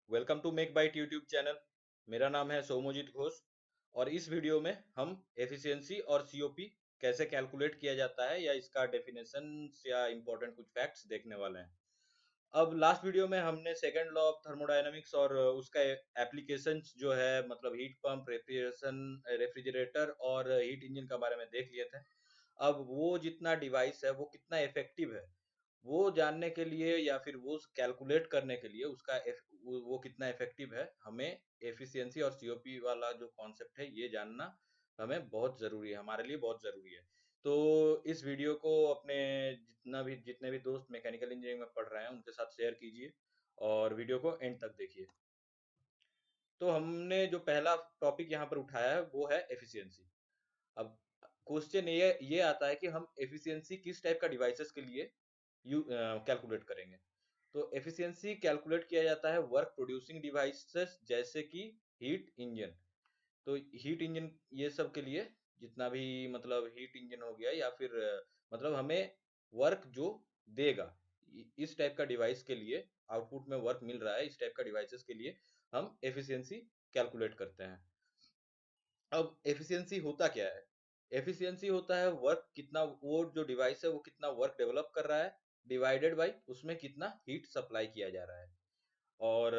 Welcome to Make Byte YouTube channel. मेरा नाम है सोमोजीत घोष और इस वीडियो में हम एफिशिएंसी और सीओपी कैसे कैलकुलेट किया जाता है या इसका डेफिनेशन या इम्पोर्टेंट कुछ फैक्ट्स देखने वाले हैं। अब लास्ट वीडियो में हमने सेकंड लॉ ऑफ थर्मोडायनामिक्स और उसका एप्लीकेशंस जो है मतलब हीट पंप, रेफ्रिजरेटर और हीट इंजन के बारे में देख लिए थे। अब वो जितना डिवाइस है वो कितना इफेक्टिव है वो जानने के लिए या फिर वो कैलकुलेट करने के लिए उसका वो कितना इफेक्टिव है, हमें एफिशिएंसी और सीओपी वाला जो कॉन्सेप्ट है ये जानना हमें बहुत जरूरी है, हमारे लिए बहुत जरूरी है। तो इस वीडियो को अपने जितने भी दोस्त मैकेनिकल इंजीनियरिंग में पढ़ रहे हैं उनके साथ शेयर कीजिए और वीडियो को एंड तक देखिए। तो हमने जो पहला टॉपिक यहाँ पर उठाया है वो है एफिशिएंसी। अब क्वेश्चन ये आता है कि हम एफिशिएंसी किस टाइप का डिवाइसेस के लिए यू कैलकुलेट करेंगे। तो एफिशिएंसी कैलकुलेट किया जाता है वर्क प्रोड्यूसिंग डिवाइसेस जैसे कि हीट इंजन। तो हीट इंजन ये सब के लिए जितना भी मतलब हीट इंजन हो गया या फिर मतलब हमें वर्क जो देगा इस टाइप का डिवाइस के लिए आउटपुट में वर्क मिल रहा है, इस टाइप का डिवाइसेस के लिए हम एफिशिएंसी कैलकुलेट करते हैं। अब एफिशिएंसी होता क्या है? एफिशिएंसी होता है वर्क कितना, वो जो डिवाइस है वो कितना वर्क डेवलप कर रहा है डिवाइडेड बाय उसमें कितना हीट सप्लाई किया जा रहा है। और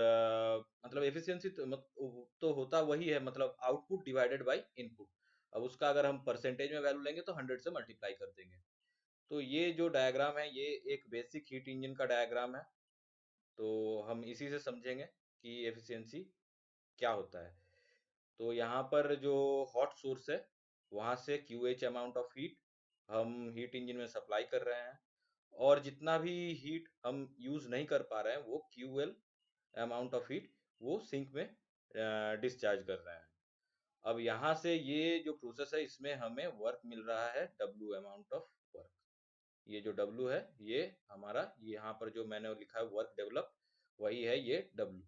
मतलब एफिशिएंसी तो होता वही है, मतलब आउटपुट डिवाइडेड बाय इनपुट। अब उसका अगर हम परसेंटेज में वैल्यू लेंगे तो 100 से मल्टीप्लाई कर देंगे। तो ये जो डायग्राम है ये एक बेसिक हीट इंजन का डायग्राम है। तो हम इसी से समझेंगे कि एफिशिएंसी क्या होता है। तो यहाँ पर जो हॉट सोर्स है वहां से QH अमाउंट ऑफ हीट हम हीट इंजन में सप्लाई कर रहे हैं और जितना भी हीट हम यूज नहीं कर पा रहे हैं वो QL अमाउंट ऑफ हीट वो सिंक में डिस्चार्ज कर रहे हैं। अब यहाँ से ये जो प्रोसेस है इसमें हमें वर्क मिल रहा है W अमाउंट ऑफ वर्क। ये जो W है ये हमारा यहाँ पर जो मैंने लिखा है वर्क डेवलप वही है ये W।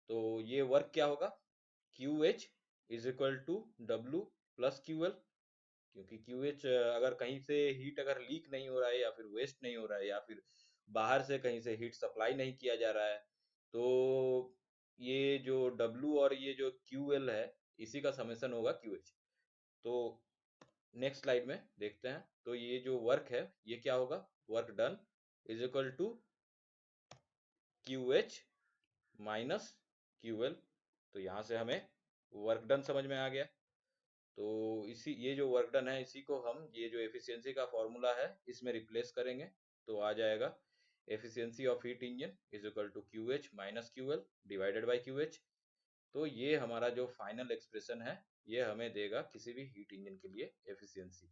तो ये वर्क क्या होगा, QH is equal to W plus QL। क्योंकि QH अगर कहीं से हीट अगर लीक नहीं हो रहा है या फिर वेस्ट नहीं हो रहा है या फिर बाहर से कहीं से हीट सप्लाई नहीं किया जा रहा है तो ये जो W और ये जो QL है इसी का समेशन होगा QH। तो नेक्स्ट स्लाइड में देखते हैं। तो ये जो वर्क है ये क्या होगा, work done is equal to QH minus QL। तो यहाँ से हमें वर्क डन समझ में आ गया। तो इसी ये जो वर्क डन है इसी को हम ये जो एफिशिएंसी का फॉर्मूला है इसमें रिप्लेस करेंगे। तो आ जाएगा efficiency of heat engine is equal to QH minus QL divided by QH। तो ये हमारा जो फाइनल एक्सप्रेशन है ये हमें देगा किसी भी हीट इंजन के लिए एफिशिएंसी।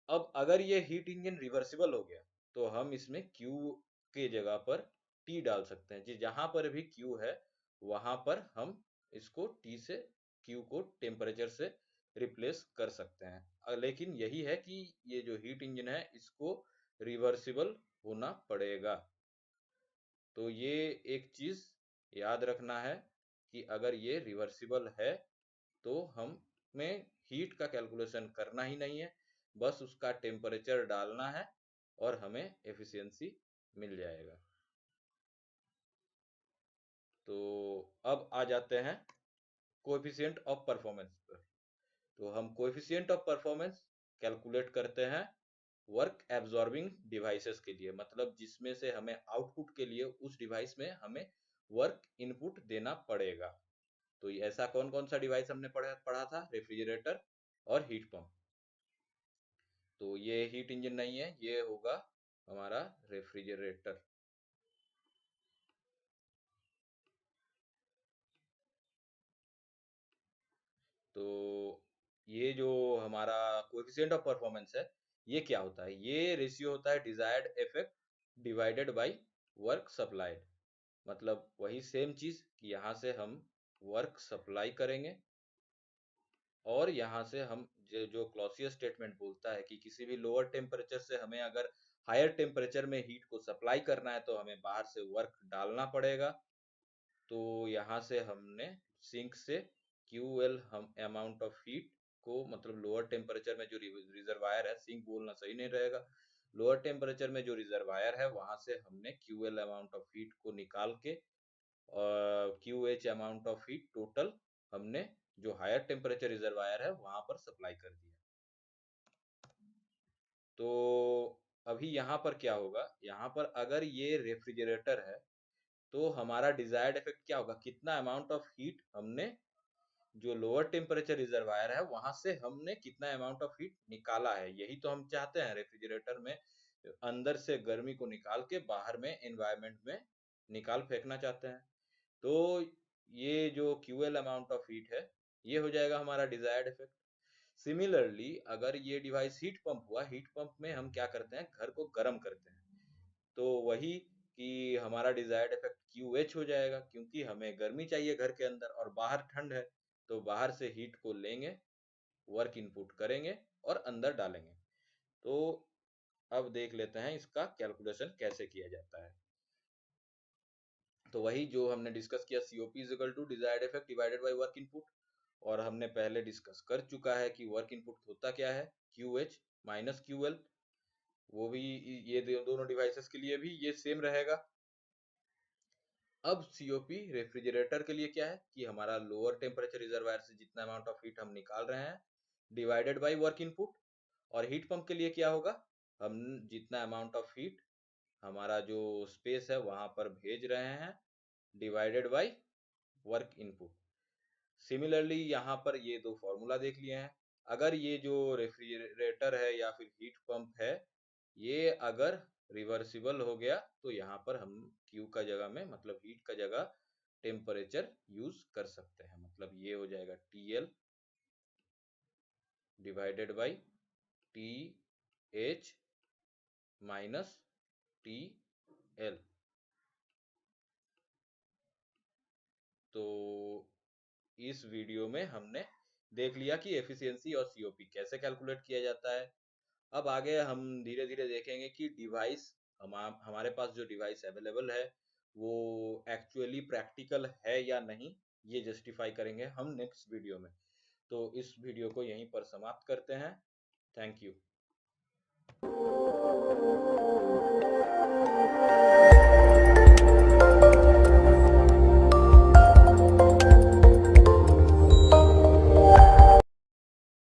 अब अगर ये हीट इंजन रिवर्सिबल हो गया तो हम इसमें Q के जगह पर T डाल सकते हैं। जहां पर भी Q है वहां पर हम इसको T से Q को टेम्परेचर से रिप्लेस कर सकते हैं। लेकिन यही है कि ये जो हीट इंजन है इसको रिवर्सिबल होना पड़ेगा। तो ये एक चीज याद रखना है कि अगर ये रिवर्सिबल है तो हमें हीट का कैलकुलेशन करना ही नहीं है, बस उसका टेम्परेचर डालना है और हमें एफिशिएंसी मिल जाएगा। तो अब आ जाते हैं कोएफिशिएंट ऑफ परफॉर्मेंस पर। तो हम कोएफिशिएंट ऑफ परफॉर्मेंस कैलकुलेट करते हैं वर्क एब्जॉर्बिंग डिवाइसेस के लिए, मतलब जिसमें से हमें आउटपुट के लिए उस डिवाइस में हमें वर्क इनपुट देना पड़ेगा। तो ऐसा कौन कौन सा डिवाइस हमने पढ़ा था, रेफ्रिजरेटर और हीट पंप। तो ये हीट इंजन नहीं है, ये होगा हमारा रेफ्रिजरेटर। तो ये जो हमारा कोएफिशिएंट ऑफ परफॉर्मेंस है ये क्या होता है, ये रेशियो होता है desired effect divided by work supplied. मतलब वही सेम चीज कि यहाँ से हम वर्क सप्लाई करेंगे और यहाँ से हम जो क्लॉसियस स्टेटमेंट बोलता है कि किसी भी लोअर टेम्परेचर से हमें अगर हायर टेम्परेचर में हीट को सप्लाई करना है तो हमें बाहर से वर्क डालना पड़ेगा। तो यहाँ से हमने सिंक से QL हम अमाउंट ऑफ हीट को, मतलब लोअर टेम्परेचर में जो रिजर्वायर है, सिंक बोलना सही नहीं रहेगा, लोअर टेम्परेचर में जो रिजर्वायर है वहां से हमने QL अमाउंट ऑफ हीट को निकाल के QH amount of heat total हमने जो हायर टेम्परेचर रिजर्वायर है वहां पर सप्लाई कर दिया। तो अभी यहाँ पर क्या होगा, यहाँ पर अगर ये रेफ्रिजरेटर है तो हमारा डिजायर्ड इफेक्ट क्या होगा, कितना अमाउंट ऑफ हीट हमने जो लोअर टेम्परेचर रिजर्वायर है वहां से हमने कितना अमाउंट ऑफ हीट निकाला है। यही तो हम चाहते हैं रेफ्रिजरेटर में, अंदर से गर्मी को निकाल के बाहर में एनवायरनमेंट में निकाल फेंकना चाहते हैं। तो ये जो QL अमाउंट ऑफ हीट है ये हो जाएगा हमारा डिजायर्ड इफेक्ट। सिमिलरली अगर ये डिवाइस हीट पंप हुआ, हीट पंप में हम क्या करते हैं, घर को गर्म करते हैं, तो वही कि हमारा डिजायर्ड इफेक्ट QH हो जाएगा, क्योंकि हमें गर्मी चाहिए घर के अंदर और बाहर ठंड है, तो बाहर से हीट को लेंगे, वर्क इनपुट करेंगे और अंदर डालेंगे। तो अब देख लेते हैं इसका कैलकुलेशन कैसे किया जाता है। तो वही जो हमने डिस्कस किया, COP is equal to desired effect divided by work input, और हमने पहले डिस्कस कर चुका है कि वर्क इनपुट होता क्या है, QH माइनस QL। वो भी ये दोनों डिवाइसेस के लिए भी ये सेम रहेगा। अब COP रेफ्रिजरेटर के लिए क्या है कि हमारा लोअर टेम्परेचर रिजर्वायर से जितना अमाउंट ऑफ हीट हम निकाल रहे हैं डिवाइडेड बाय वर्क इनपुट, और हीट पंप के लिए क्या होगा, हम जितना अमाउंट ऑफ हीट हमारा जो स्पेस है वहां पर भेज रहे हैं divided by work input. Similarly यहाँ पर ये दो फॉर्मूला देख लिए हैं। अगर ये जो रेफ्रिजरेटर है या फिर हीट पंप है ये अगर रिवर्सिबल हो गया तो यहाँ पर हम Q का जगह में मतलब हीट का जगह टेम्परेचर यूज कर सकते हैं। मतलब ये हो जाएगा TL divided by TH minus TL। तो इस वीडियो में हमने देख लिया कि एफिशिएंसी और COP कैसे कैलकुलेट किया जाता है। अब आगे हम धीरे धीरे देखेंगे कि डिवाइस हमारे पास जो डिवाइस अवेलेबल है वो एक्चुअली प्रैक्टिकल है या नहीं, ये जस्टिफाई करेंगे हम नेक्स्ट वीडियो में। तो इस वीडियो को यहीं पर समाप्त करते हैं। Thank you.